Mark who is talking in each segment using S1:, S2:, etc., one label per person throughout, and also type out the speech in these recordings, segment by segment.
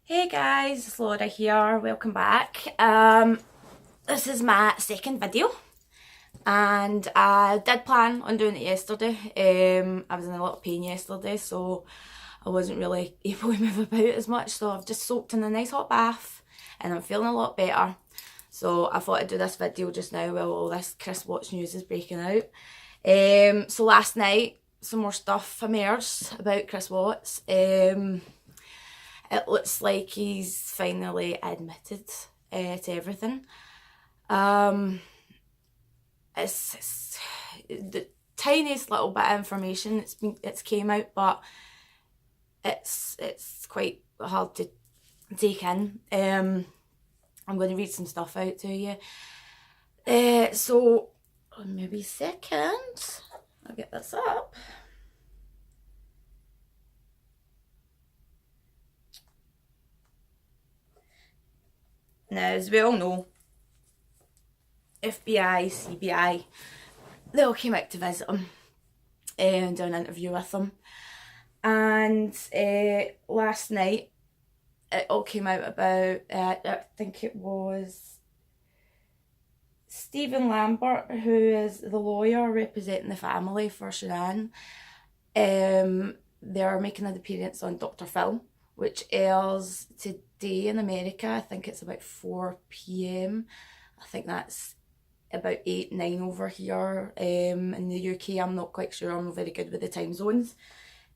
S1: Hey guys, it's Laura here, welcome back. This is my second video and I did plan on doing it yesterday. I was in a lot of pain yesterday, so I wasn't really able to move about as much, so I've just soaked in a nice hot bath and I'm feeling a lot better. So I thought I'd do this video just now while all this Chris Watts news is breaking out. So last night some more stuff emerged about Chris Watts. It looks like he's finally admitted to everything. It's the tiniest little bit of information it's came out, but it's quite hard to take in. I'm going to read some stuff out to you. So maybe a second. I'll get this up. Now, as we all know, FBI, CBI, they all came out to visit him and do an interview with him. And last night, it all came out about, I think it was Stephen Lambert, who is the lawyer representing the family for Shanann. They're making an appearance on Dr. Phil, which airs today in America. I think it's about 4 p.m. I think that's about 8, 9 over here. In the UK, I'm not quite sure. I'm not very good with the time zones.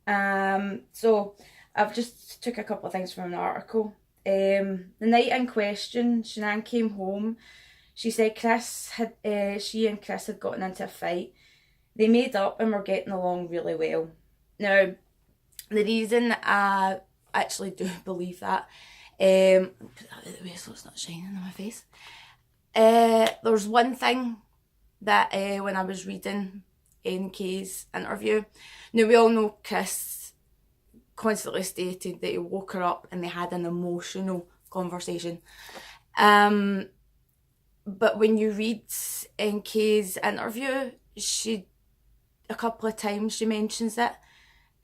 S1: So I've just took a couple of things from an article. The night in question, Shanann came home. She said she and Chris had gotten into a fight. They made up and were getting along really well. Now, the reason I actually do believe that, put that out of the way so it's not shining on my face. There's one thing that when I was reading NK's interview, now we all know Chris constantly stated that he woke her up and they had an emotional conversation. But when you read NK's interview, a couple of times she mentions it,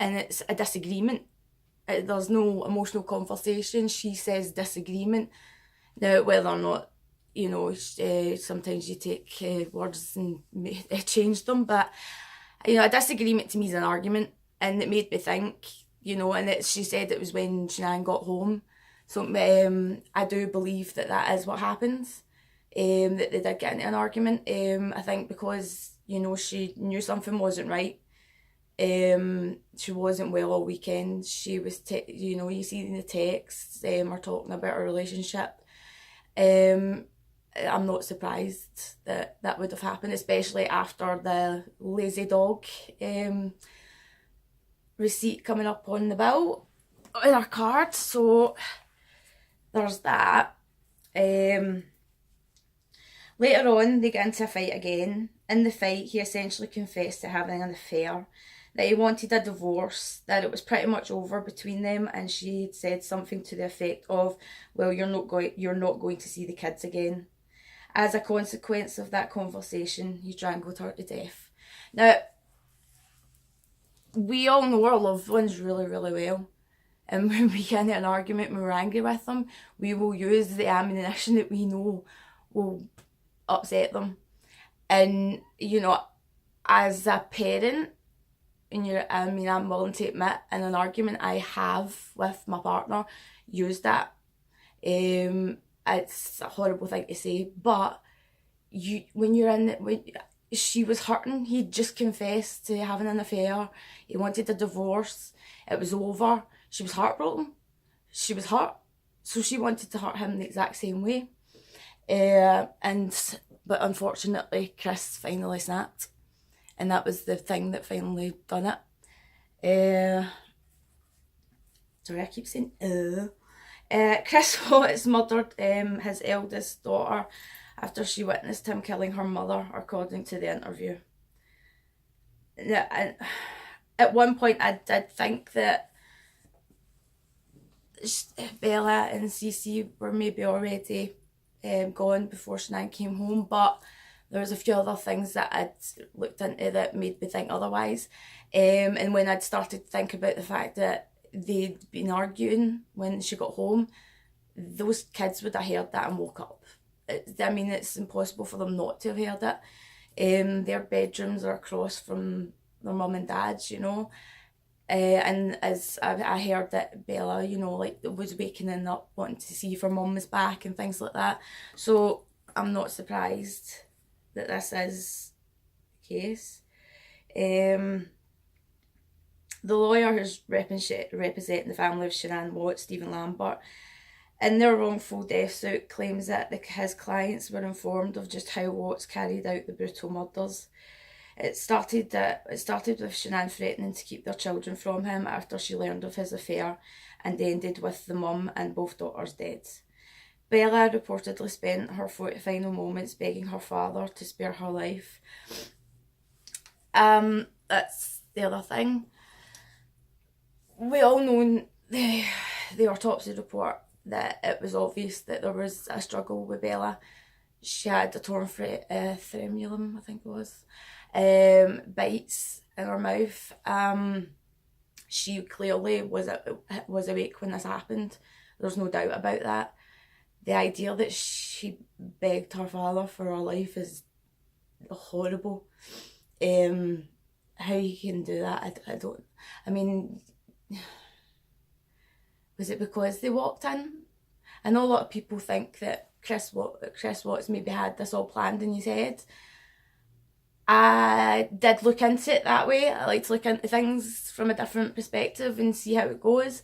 S1: and it's a disagreement. There's no emotional conversation. She says disagreement. Now, whether or not, you know, sometimes you take words and change them, but, you know, a disagreement to me is an argument, and it made me think, you know, and she said it was when Shanann got home. So I do believe that is what happens, that they did get into an argument. I think because, you know, she knew something wasn't right. She wasn't well all weekend. She was, you know, you see in the texts, are talking about her relationship. I'm not surprised that would have happened, especially after the lazy dog receipt coming up on the bill in her card. So there's that. Later on, they get into a fight again. In the fight, he essentially confessed to having an affair, that he wanted a divorce, that it was pretty much over between them, and she had said something to the effect of, well, you're not going to see the kids again. As a consequence of that conversation, he strangled her to death. Now, we all know our loved ones really, really well. And when we get into an argument and we're angry with them, we will use the ammunition that we know will upset them. And, you know, as a parent, and I'm willing to admit, in an argument I have with my partner, used that. It's a horrible thing to say, but when she was hurting, he just confessed to having an affair. He wanted a divorce. It was over. She was heartbroken. She was hurt. So she wanted to hurt him the exact same way. But unfortunately, Chris finally snapped. And that was the thing that finally done it. Sorry, I keep saying Chris Watts murdered his eldest daughter after she witnessed him killing her mother, according to the interview. And at one point I did think that Bella and Cece were maybe already gone before Shanann came home, but there was a few other things that I'd looked into that made me think otherwise. And when I'd started to think about the fact that they'd been arguing when she got home, those kids would have heard that and woke up. I mean, it's impossible for them not to have heard it. Their bedrooms are across from their mum and dad's, you know. And as I heard that Bella, you know, like was waking up wanting to see if her mum was back and things like that. So I'm not surprised that this is the case. The lawyer who's representing the family of Shanann Watts, Stephen Lambert, in their wrongful death suit claims that his clients were informed of just how Watts carried out the brutal murders. It started with Shanann threatening to keep their children from him after she learned of his affair, and ended with the mum and both daughters dead. Bella reportedly spent her final moments begging her father to spare her life. That's the other thing. We all know the autopsy report that it was obvious that there was a struggle with Bella. She had a torn frenulum, I think it was, bites in her mouth. She clearly was awake when this happened. There's no doubt about that. The idea that she begged her father for her life is horrible. How you can do that, I don't. I mean, was it because they walked in? I know a lot of people think that Chris Watts maybe had this all planned in his head. I did look into it that way. I like to look into things from a different perspective and see how it goes.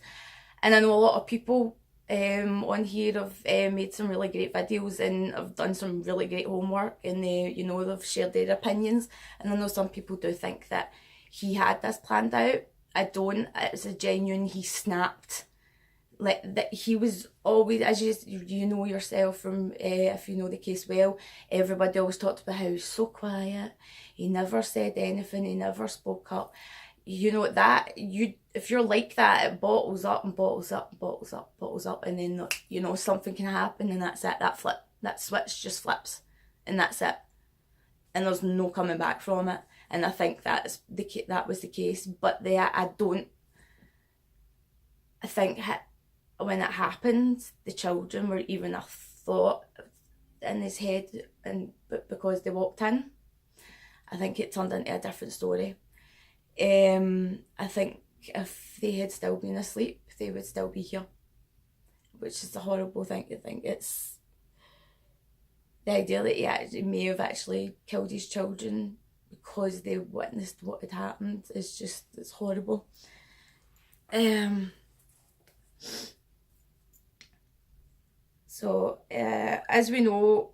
S1: And I know a lot of people on here have made some really great videos and have done some really great homework, and they've shared their opinions. And I know some people do think that he had this planned out. I don't. It's a genuine, he snapped. Like that, he was always, as you know yourself from if you know the case well, everybody always talked about how he was so quiet, he never said anything, he never spoke up. You know that if you're like that, it bottles up and bottles up and bottles up, bottles up, and then something can happen and that's it. That switch just flips, and that's it, and there's no coming back from it. And I think that was the case. But I think when it happened, the children were even a thought in his head, but because they walked in, I think it turned into a different story. I think if they had still been asleep, they would still be here, which is a horrible thing to think. It's the idea that he may have actually killed his children because they witnessed what had happened. It's horrible. So, as we know,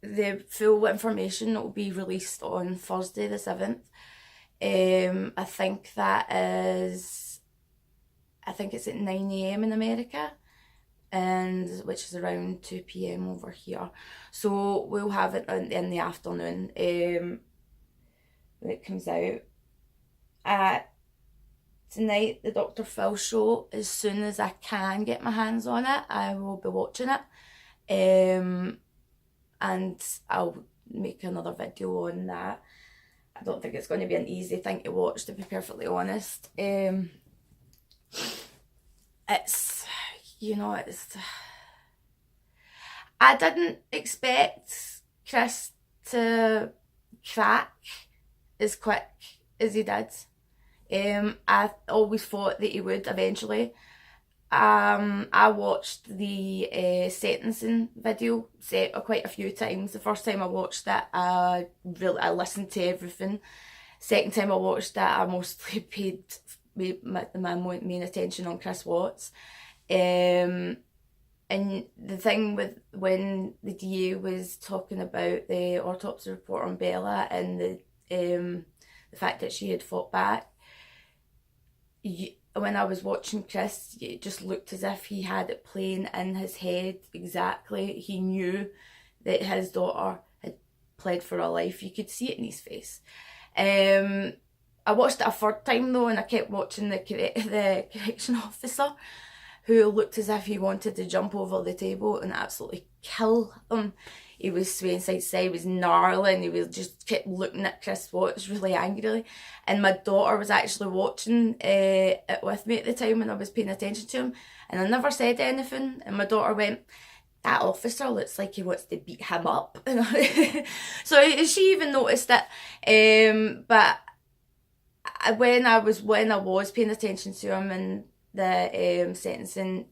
S1: the full information will be released on Thursday the 7th. I think it's at 9 AM in America, which is around 2 PM over here. So we'll have it in the afternoon when it comes out. Tonight, the Dr. Phil show, as soon as I can get my hands on it, I will be watching it. And I'll make another video on that. I don't think it's going to be an easy thing to watch, to be perfectly honest. I didn't expect Chris to crack as quick as he did. I always thought that he would eventually. I watched the sentencing video quite a few times. The first time I watched it, I listened to everything. Second time I watched it, I mostly paid my main attention on Chris Watts. And the thing with when the DA was talking about the autopsy report on Bella and the fact that she had fought back, when I was watching Chris, it just looked as if he had it playing in his head exactly. He knew that his daughter had pled for her life. You could see it in his face. I watched it a third time though, and I kept watching the correction officer, who looked as if he wanted to jump over the table and absolutely kill him. He was swaying side to side, he was gnarling, he was just kept looking at Chris Watts really angrily. And my daughter was actually watching it with me at the time when I was paying attention to him. And I never said anything. And my daughter went, that officer looks like he wants to beat him up. So she even noticed it. But when I was paying attention to him in the sentencing,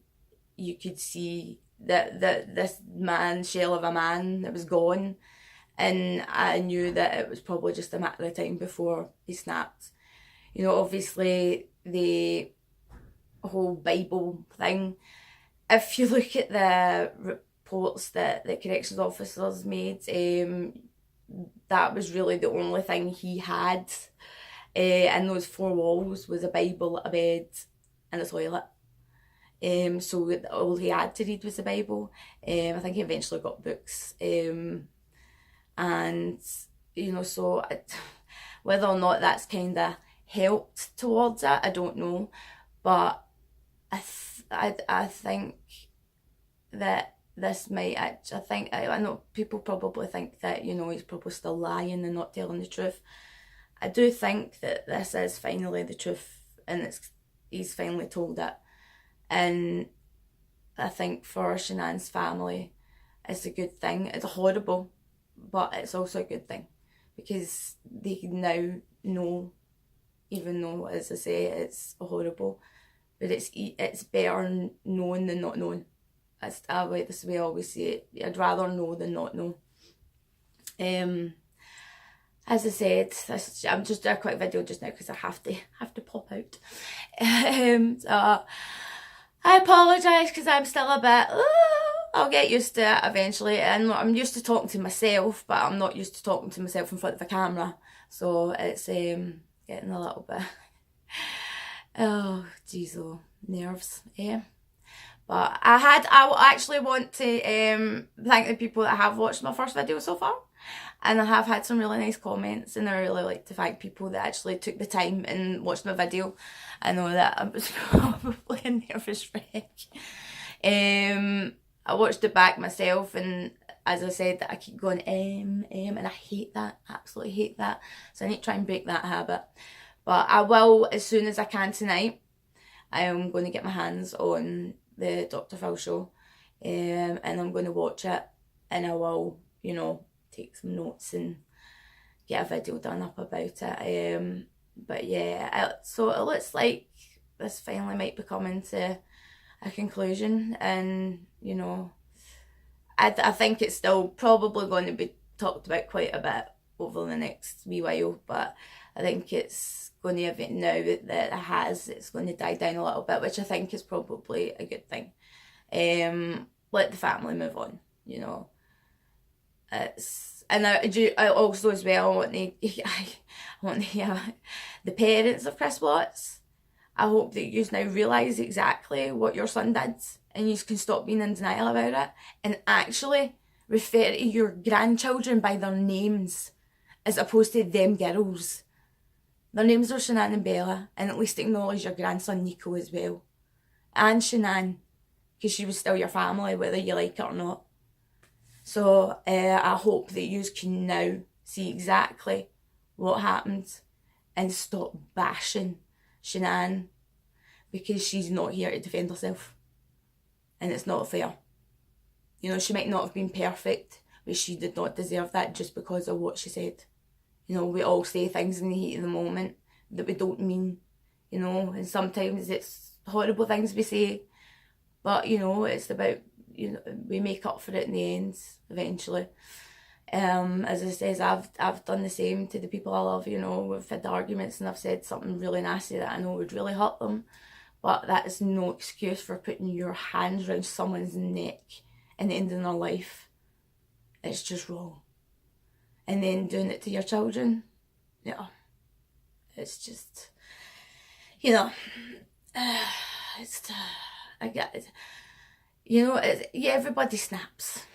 S1: you could see that this man, shell of a man, that was gone, and I knew that it was probably just a matter of time before he snapped. You know, obviously the whole Bible thing, if you look at the reports that the corrections officers made, that was really the only thing he had in those four walls was a Bible, a bed and a toilet. So all he had to read was the Bible. I think he eventually got books. And, you know, so whether or not that's kind of helped towards it, I don't know. But I think that this might, I know people probably think that, you know, he's probably still lying and not telling the truth. I do think that this is finally the truth, and he's finally told it. And I think for Shanann's family, it's a good thing. It's horrible, but it's also a good thing, because they now know, even though, as I say, it's horrible, but it's better known than not known. That's the way I always say it. I'd rather know than not know. As I said, I'm just doing a quick video just now because I have to pop out. So I apologise because I'm still a bit, I'll get used to it eventually. And I'm used to talking to myself, but I'm not used to talking to myself in front of a camera. So it's getting a little bit, oh jeez, oh, nerves, yeah. But I actually want to thank the people that have watched my first video so far. And I have had some really nice comments, and I really like to thank people that actually took the time and watched my video. I know that I was probably a nervous wreck. I watched it back myself, and as I said, I keep going and I hate that, absolutely hate that. So I need to try and break that habit. But I will, as soon as I can tonight. I am going to get my hands on the Dr. Phil show, and I'm going to watch it, and I will, you know, take some notes and get a video done up about it. But yeah, so it looks like this finally might be coming to a conclusion, and you know, I think it's still probably going to be talked about quite a bit over the next wee while, but I think it's going to, now that it's going to die down a little bit, which I think is probably a good thing. Let the family move on, you know. And I also as well want the parents of Chris Watts. I hope that you now realise exactly what your son did, and you can stop being in denial about it, and actually refer to your grandchildren by their names as opposed to them girls. Their names are Shanann and Bella, and at least acknowledge your grandson Nico as well. And Shanann, because she was still your family, whether you like it or not. So I hope that you can now see exactly what happened and stop bashing Shanann, because she's not here to defend herself. And it's not fair. You know, she might not have been perfect, but she did not deserve that just because of what she said. You know, we all say things in the heat of the moment that we don't mean, you know, and sometimes it's horrible things we say, but you know, it's about, you know, we make up for it in the end eventually. As I says, I've done the same to the people I love. You know, we've had arguments and I've said something really nasty that I know would really hurt them, but that is no excuse for putting your hands around someone's neck and ending their life. It's just wrong. And then doing it to your children, yeah, it's just, you know, I get it. You know, yeah, everybody snaps.